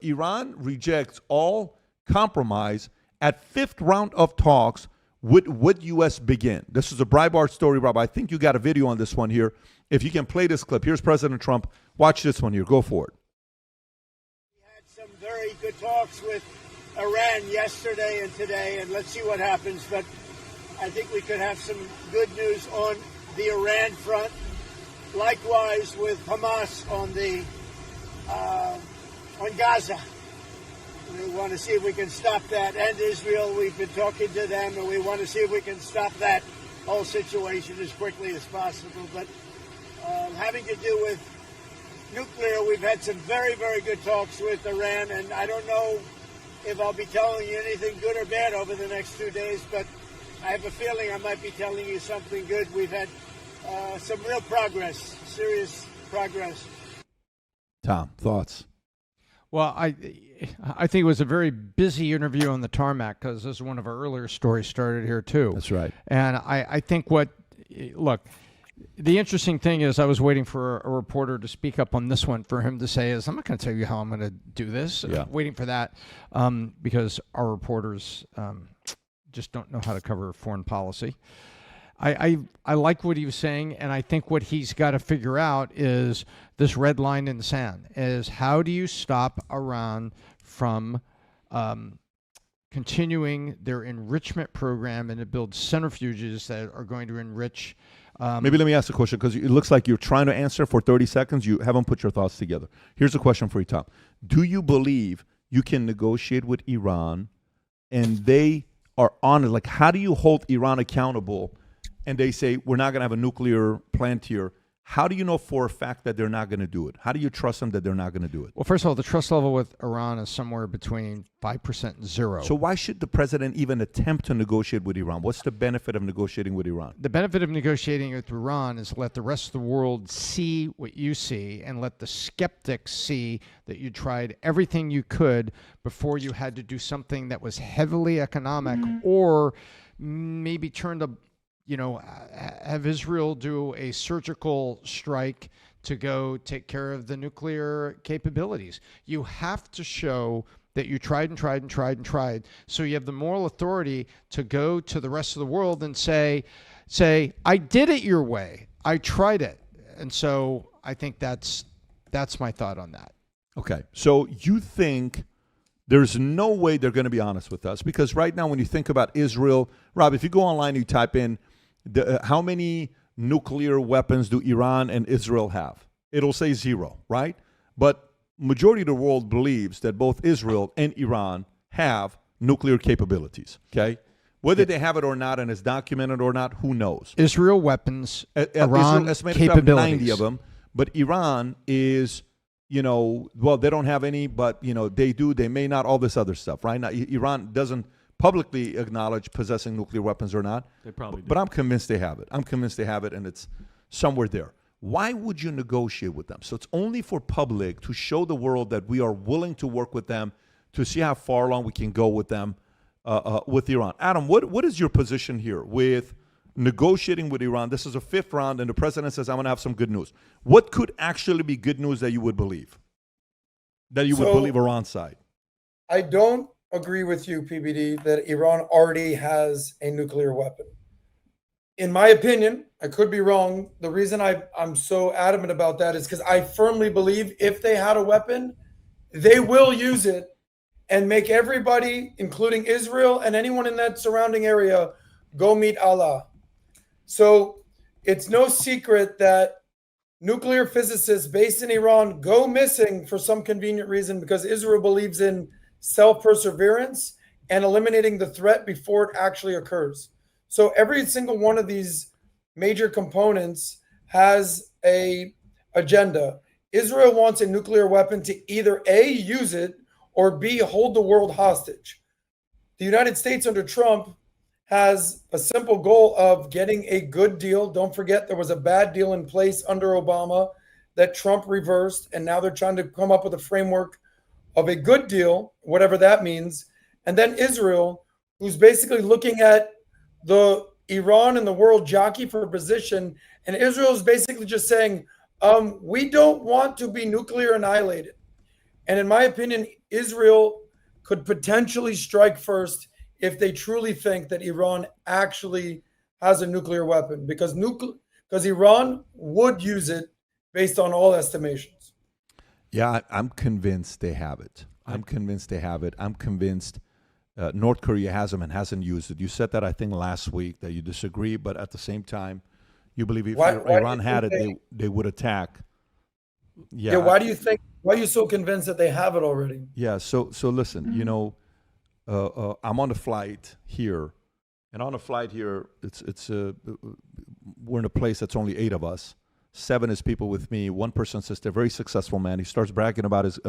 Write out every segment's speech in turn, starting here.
Iran rejects all compromise at fifth round of talks. Would U.S. begin? This is a Breitbart story, Rob. I think you got a video on this one here. If you can play this clip. Here's President Trump. Watch this one here. Go for it. We had some very good talks with Iran yesterday and today, and let's see what happens. But I think we could have some good news on the Iran front. Likewise with Hamas on Gaza. We want to see if we can stop that. And Israel, we've been talking to them, and we want to see if we can stop that whole situation as quickly as possible. But having to do with nuclear, we've had some very, very good talks with Iran, and I don't know if I'll be telling you anything good or bad over the next 2 days, but I have a feeling I might be telling you something good. We've had some real progress, serious progress. Tom, thoughts? Well, I think it was a very busy interview on the tarmac because this is one of our earlier stories started here too. That's right. And I think look, the interesting thing is I was waiting for a reporter to speak up on this one for him to say I'm not going to tell you how I'm going to do this. Yeah. Waiting for that because our reporters just don't know how to cover foreign policy. I like what he was saying, and I think what he's got to figure out is this red line in the sand, is how do you stop Iran from continuing their enrichment program and to build centrifuges that are going to enrich. Maybe let me ask a question, because it looks like you're trying to answer for 30 seconds. You haven't put your thoughts together. Here's a question for you, Tom. Do you believe you can negotiate with Iran and they are on it? Like, how do you hold Iran accountable and they say, we're not going to have a nuclear plant here? How do you know for a fact that they're not going to do it? How do you trust them that they're not going to do it? Well, first of all, the trust level with Iran is somewhere between 5% and 0. So why should the president even attempt to negotiate with Iran? What's the benefit of negotiating with Iran? The benefit of negotiating with Iran is let the rest of the world see what you see and let the skeptics see that you tried everything you could before you had to do something that was heavily economic or maybe have Israel do a surgical strike to go take care of the nuclear capabilities. You have to show that you tried and tried and tried and tried. So you have the moral authority to go to the rest of the world and say, I did it your way. I tried it. And so I think that's my thought on that. Okay. So you think there's no way they're going to be honest with us? Because right now when you think about Israel, Rob, if you go online and you type in how many nuclear weapons do Iran and Israel have? It'll say 0, right? But majority of the world believes that both Israel and Iran have nuclear capabilities, okay? Whether they have it or not and it's documented or not, who knows? Israel weapons, Israel Iran estimated to have 90 of them, but Iran is, they don't have any, but, they do, they may not, all this other stuff, right? Now, Iran doesn't publicly acknowledge possessing nuclear weapons or not. They probably do. But I'm convinced they have it. And it's somewhere there. Why would you negotiate with them? So it's only for public to show the world that we are willing to work with them, to see how far along we can go with them, with Iran. Adam, what is your position here with negotiating with Iran? This is a 5th round, and the president says, I'm going to have some good news. What could actually be good news that you would believe? That you would believe Iran's side? I don't agree with you, PBD, that Iran already has a nuclear weapon. In my opinion, I could be wrong. The reason I'm so adamant about that is because I firmly believe if they had a weapon, they will use it and make everybody, including Israel and anyone in that surrounding area, go meet Allah. So it's no secret that nuclear physicists based in Iran go missing for some convenient reason because Israel believes in self-perseverance and eliminating the threat before it actually occurs. So every single one of these major components has a agenda. Israel wants a nuclear weapon to either A, use it, or B, hold the world hostage. The United States under Trump has a simple goal of getting a good deal. Don't forget there was a bad deal in place under Obama that Trump reversed, and now they're trying to come up with a framework of a good deal, whatever that means. And then Israel, who's basically looking at the Iran and the world jockey for position. And Israel is basically just saying, we don't want to be nuclear annihilated. And in my opinion, Israel could potentially strike first if they truly think that Iran actually has a nuclear weapon, because Iran would use it based on all estimations. Yeah, I'm convinced they have it. I'm convinced North Korea has them and hasn't used it. You said that, I think, last week, that you disagree, but at the same time, you believe if Iran had it, they would attack. Yeah. Why are you so convinced that they have it already? Yeah. So listen, I'm on a flight here, and on a flight here, we're in a place that's only 8 of us. 7 is people with me. One person says they're a very successful man. He starts bragging about his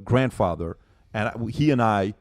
grandfather, and he and I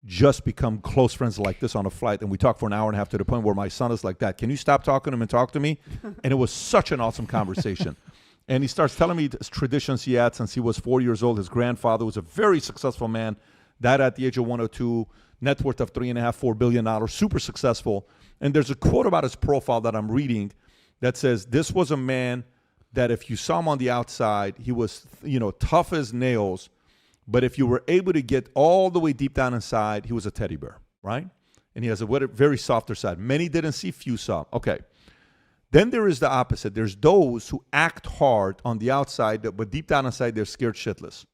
just become close friends like this on a flight, and we talk for an hour and a half to the point where my son is like, "Dad, can you stop talking to him and talk to me?" And it was such an awesome conversation. And he starts telling me traditions he had since he was 4 years old. His grandfather was a very successful man, died at the age of 102, net worth of $3.5, $4 billion, super successful. And there's a quote about his profile that I'm reading that says, this was a man that if you saw him on the outside, he was, tough as nails. But if you were able to get all the way deep down inside, he was a teddy bear, right? And he has a very softer side. Many didn't see, few saw. Okay. Then there is the opposite. There's those who act hard on the outside, but deep down inside, they're scared shitless.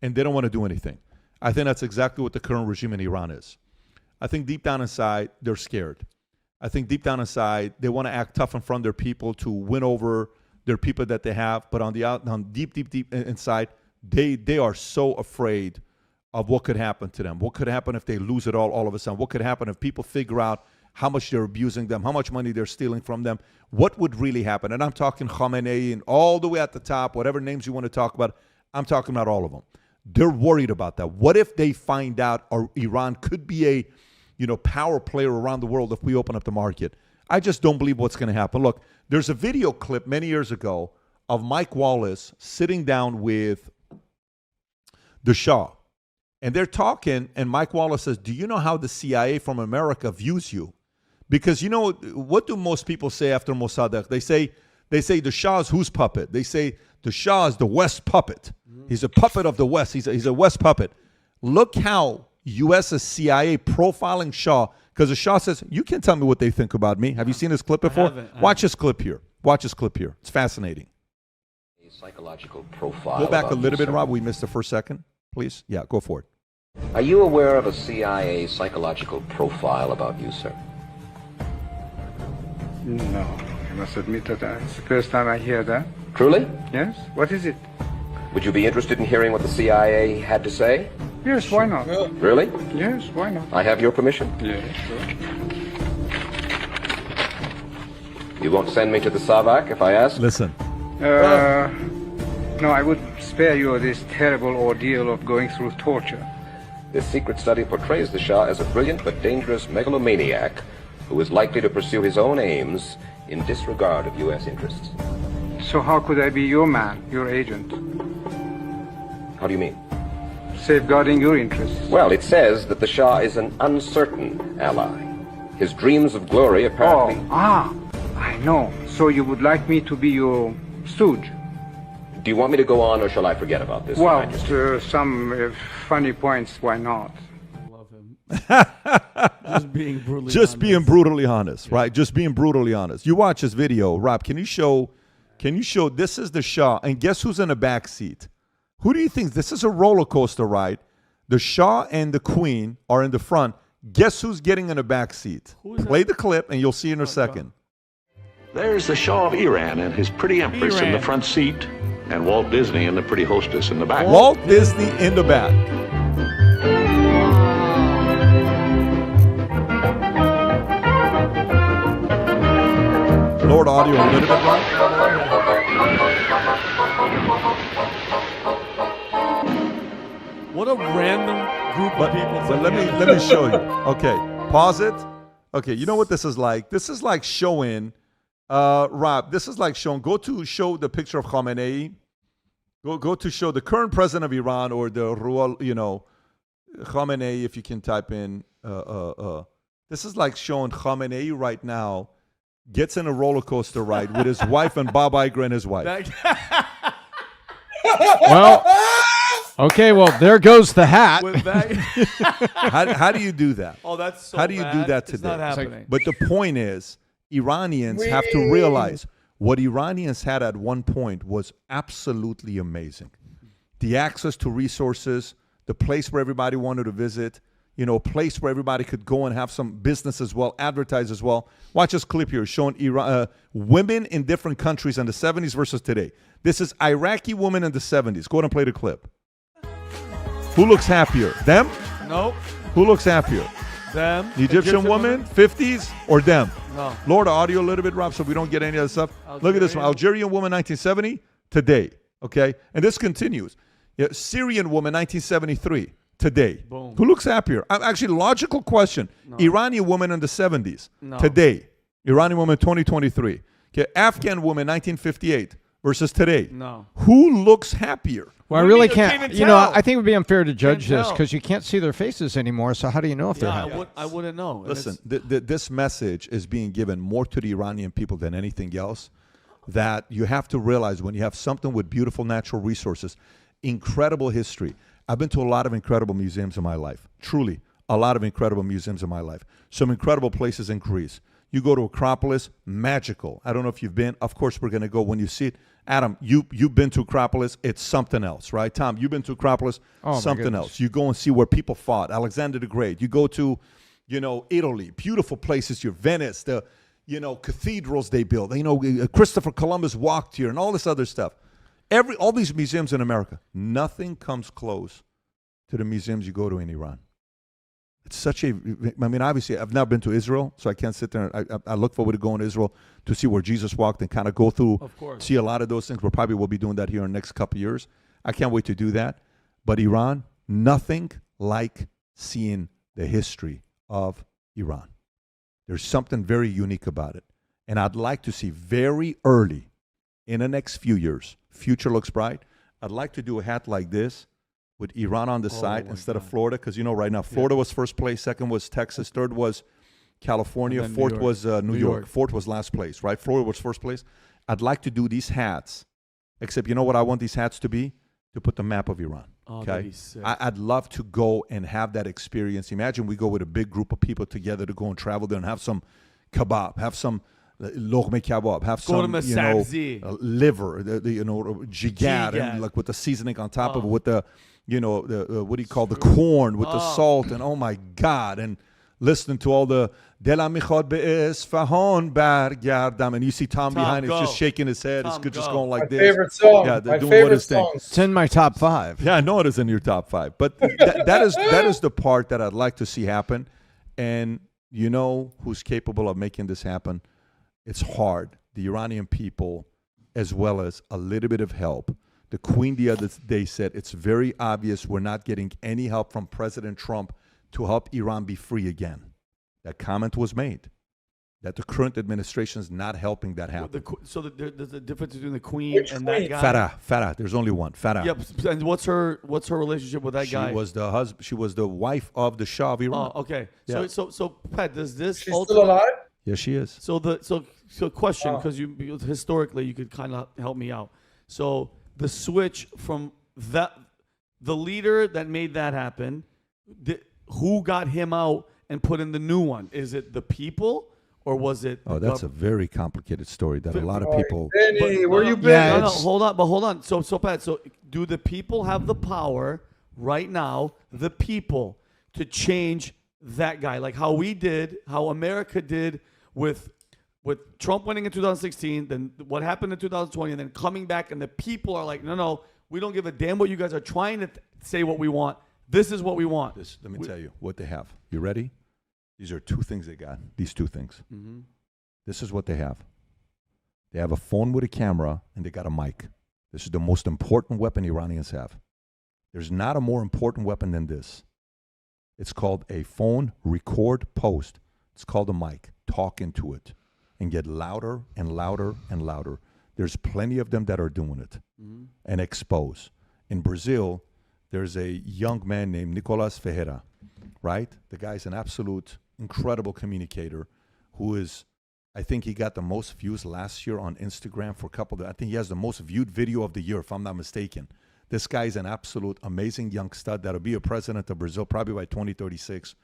And they don't want to do anything. I think that's exactly what the current regime in Iran is. I think deep down inside, they're scared. I think deep down inside, they want to act tough in front of their people to win over their people that they have. But on deep inside, they are so afraid of what could happen to them. What could happen if they lose it all of a sudden? What could happen if people figure out how much they're abusing them, how much money they're stealing from them? What would really happen? And I'm talking Khamenei and all the way at the top, whatever names you want to talk about, I'm talking about all of them. They're worried about that. What if they find out Iran could be a power player around the world if we open up the market? I just don't believe what's going to happen. Look, there's a video clip many years ago of Mike Wallace sitting down with the Shah. And they're talking, and Mike Wallace says, do you know how the CIA from America views you? Because what do most people say after Mossadegh? They say the Shah is whose puppet? They say the Shah is the West puppet. He's a puppet of the West. He's a West puppet. Look how U.S. CIA profiling Shah, because the Shah says, you can tell me what they think about me. Have you seen this clip before? Watch this clip here. It's fascinating. A psychological profile. Go back a little bit, Rob. We missed the first second. Please. Yeah, go for it. Are you aware of a CIA psychological profile about you, sir? No, I must admit that it's the first time I hear that. Truly? Yes? What is it? Would you be interested in hearing what the CIA had to say? Yes, why not? Really? Yes, why not? I have your permission. Yes, sure. You won't send me to the Savak if I ask? Listen. No, I would spare you this terrible ordeal of going through torture. This secret study portrays the Shah as a brilliant but dangerous megalomaniac who is likely to pursue his own aims in disregard of U.S. interests. So how could I be your man, your agent? How do you mean? Safeguarding your interests. Well, it says that the Shah is an uncertain ally. His dreams of glory apparently... I know. So you would like me to be your stooge? Do you want me to go on, or shall I forget about this? Well, some funny points, why not? Love him. Just being brutally honest, right? Just being brutally honest. You watch this video, Rob, can you show this is the Shah, and guess who's in the back seat? Who do you think? This is a roller coaster ride. The Shah and the Queen are in the front. Guess who's getting in the back seat? Play the clip, and you'll see in a second. There's the Shah of Iran and his pretty empress in the front seat, and Walt Disney and the pretty hostess in the back. Walt Disney in the back. Lower the audio a little bit, Rob. What a random group of people. But let me show you. Okay, pause it. Okay, you know what this is like? This is like showing, Rob, this is like showing, go to show the picture of Khamenei. Go to show the current president of Iran, or the Khamenei, if you can type in. This is like showing Khamenei right now gets in a roller coaster ride with his wife and Bob Iger and his wife. Well, okay, well, there goes the hat. With that, How do you do that? oh, that's so How do you do bad. that It's today? not It's like- happening. But the point is, Iranians have to realize what Iranians had at one point was absolutely amazing. The access to resources, the place where everybody wanted to visit, a place where everybody could go and have some business as well, advertise as well. Watch this clip here showing women in different countries in the 70s versus today. This is Iraqi women in the 70s. Go ahead and play the clip. Who looks happier? Them? Nope. Who looks happier? Them. The Egyptian woman, 50s, or them? No. Lower the audio a little bit, Rob, so we don't get any other stuff. Look at this one. Algerian woman, 1970, today. Okay? And this continues. Syrian woman, 1973, today. Boom. Who looks happier? Actually, logical question. Iranian woman in the 70s, No. today. Iranian woman, 2023. Okay? Afghan woman, 1958 versus today. No. Who looks happier? Well, I What do you really mean? You can't can't. even You know, tell. I think it would be unfair to judge this tell. because you can't see their faces anymore. So how do you know if they're Yeah, happy? I wouldn't know. And Listen, it's- this message is being given more to the Iranian people than anything else. That you have to realize when you have something with beautiful natural resources, incredible history. I've been to a lot of incredible museums in my life. Truly, a lot of incredible museums in my life. Some incredible places in Greece. You go to Acropolis, magical. I don't know if you've been. Of course, we're going to go when you see it. Adam, you've been to Acropolis. It's something else, right? Tom, you've been to Acropolis. Oh, my something goodness. else. You go and see where people fought. Alexander the Great. You go to, Italy. Beautiful places. Your Venice. The, cathedrals they built. Christopher Columbus walked here and all this other stuff. All these museums in America. Nothing comes close to the museums you go to in Iran. It's such obviously, I've never been to Israel, so I can't sit there. I look forward to going to Israel to see where Jesus walked and kind of go through, Of course. see a lot of those things. We probably will be doing that here in the next couple of years. I can't wait to do that. But Iran, nothing like seeing the history of Iran. There's something very unique about it. And I'd like to see very early in the next few years, future looks bright, I'd like to do a hat like this with Iran on the side instead of Florida, because right now Florida was first place, second was Texas, third was California, And then fourth New York. was New New York, York. fourth was last place, right? Florida was first place. I'd like to do these hats, except you know what I want these hats to be? To put the map of Iran. Oh, Okay, that'd be sick. I'd love to go and have that experience. Imagine we go with a big group of people together to go and travel there and have some kebab, have some lokme kebab, have Go to some Masabzi. liver, jigar, Jigar. and like with the seasoning on top of it, with the the what do you call the corn with the salt, and oh my God, and listening to all the Dela michad be'isfahan bargardam, and you see Tom behind, go. it's just shaking his head, Tom, it's just go. going like My this. favorite song. Yeah, they're My doing what favorite his thing. song. It's in my top 5. Yeah, I know it is in your top 5, but that is the part that I'd like to see happen. And you know who's capable of making this happen? It's hard. The Iranian people, as well as a little bit of help. The Queen the other day said it's very obvious we're not getting any help from President Trump to help Iran be free again. That comment was made. That the current administration is not helping that happen. There's a difference between the queen Which and queen? that guy. Farah. There's only one. Farah. Yep. And what's her relationship with that She guy? was the husband. She was the wife of the Shah of Iran. Oh, okay. Yeah. So Pat, does this She's still alive? Yes, she is. So question, Oh. because historically you could kind of help me out. So the switch from the leader that made that happen, who got him out and put in the new one? Is it the people or was it? Oh, that's a very complicated story that a lot of All right, people. Benny, where you been? Yeah, No, it's- hold on. So Pat, do the people have the power right now? The people to change that guy, like how we did, how America did with Trump winning in 2016, then what happened in 2020, and then coming back, and the people are like, no, we don't give a damn what you guys are trying to say what we want. This is what we want. Let me tell you what they have. You ready? These are two things they got. These two things. Mhm. This is what they have. They have a phone with a camera and they got a mic. This is the most important weapon Iranians have. There's not a more important weapon than this. It's called a phone record post. It's called a mic. Talk into it and get louder and louder and louder. There's plenty of them that are doing it and expose. In Brazil, there's a young man named Nicolas Ferreira, right? The guy's an absolute incredible communicator who is I think he got the most views last year on Instagram for a couple of, I think he has the most viewed video of the year, if I'm not mistaken. This guy's an absolute amazing young stud that'll be a president of Brazil probably by 2036,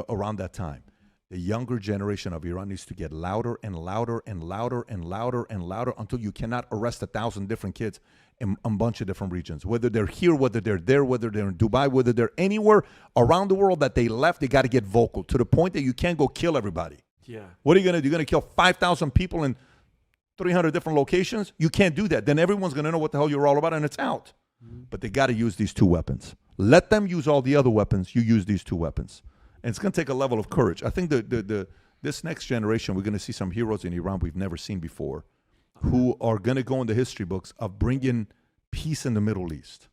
around that time. The younger generation of Iran needs to get louder and louder and louder and louder and louder until you cannot arrest 1,000 different kids in a bunch of different regions. Whether they're here, whether they're there, whether they're in Dubai, whether they're anywhere around the world that they left, they got to get vocal to the point that you can't go kill everybody. Yeah. What are you going to do? You're going to kill 5,000 people in 300 different locations? You can't do that. Then everyone's going to know what the hell you're all about, and it's out. But they got to use these two weapons. Let them use all the other weapons. You use these two weapons. And it's going to take a level of courage. I think this next generation, we're going to see some heroes in Iran we've never seen before who are going to go in the history books of bringing peace in the Middle East,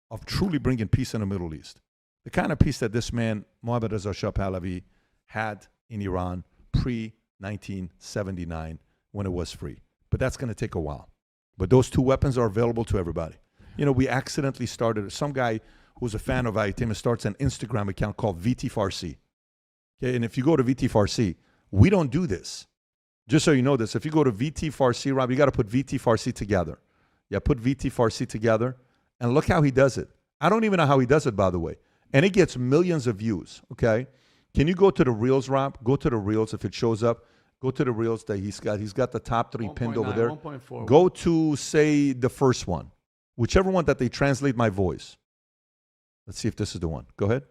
of truly bringing peace in the Middle East. The kind of peace that this man, Mohammad Reza Shah Pahlavi, had in Iran pre-1979 when it was free. But that's going to take a while. But those two weapons are available to everybody. You know, we accidentally started, some guy who's a fan of Valuetainment starts an Instagram account called VT Farsi. Okay, and if you go to VT Farsi, we don't do this. Just so you know this, if you go to VT Farsi, Rob, you got to put VT Farsi together. Yeah, put VT Farsi together, and look how he does it. I don't even know how he does it, by the way. And it gets millions of views, okay? Can you go to the Reels, Rob? Go to the Reels if it shows up. Go to the Reels that he's got. He's got the top 3 pinned over there. 1.4. Go to, say, the first one. Whichever one that they translate my voice. Let's see if this is the one. Go ahead.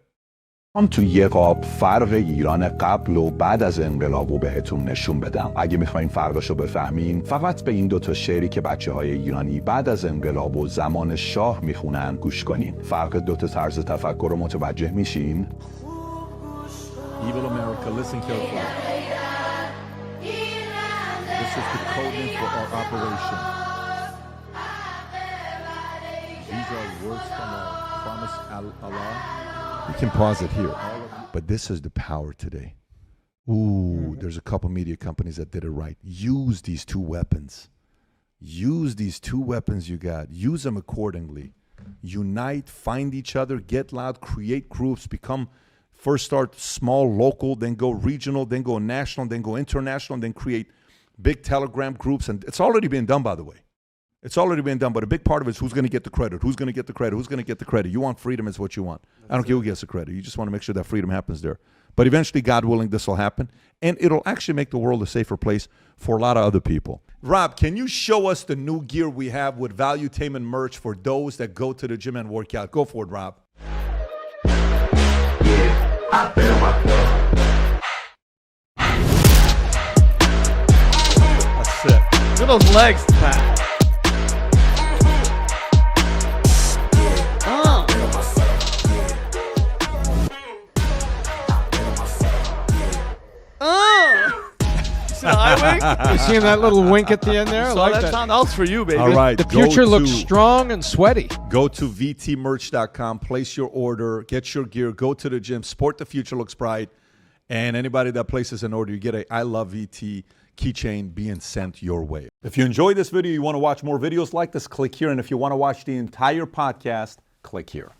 هم تو یه قاب فرق ایران قبل و بعد از انقلابو بهتون نشون بدم. اگه میخواین فرقشو بفهمین فقط به این دوتا شعری که بچه‌های ایرانی بعد از انقلاب و زمان شاه میخونن گوش کنین. فرق دوتا طرز تفکر رو متوجه میشین؟ Evil America, listen carefully. This is the code name for our operation. These are words from our promise Allah. You can pause it here. But this is the power today. Ooh, there's a couple media companies that did it right. Use these two weapons. Use these two weapons you got. Use them accordingly. Unite, find each other, get loud, create groups, first start small, local, then go regional, then go national, then go international, and then create big Telegram groups. And it's already been done, by the way. It's already been done, but a big part of it is who's going to get the credit, who's going to get the credit, who's going to get the credit. You want freedom is what you want. I don't care who gets the credit. You just want to make sure that freedom happens there. But eventually, God willing, this will happen. And it'll actually make the world a safer place for a lot of other people. Rob, can you show us the new gear we have with Valuetainment merch for those that go to the gym and work out? Go for it, Rob. That's it. Look at those legs, Pat. See the eye wink? You seeing that little wink at the end there? I So like that that. sound else for you, baby. All right. The go future looks to- strong and sweaty. Go to vtmerch.com, place your order, get your gear, go to the gym, sport the future looks bright. And anybody that places an order, you get a I Love VT keychain being sent your way. If you enjoyed this video, you want to watch more videos like this, click here. And if you want to watch the entire podcast, click here.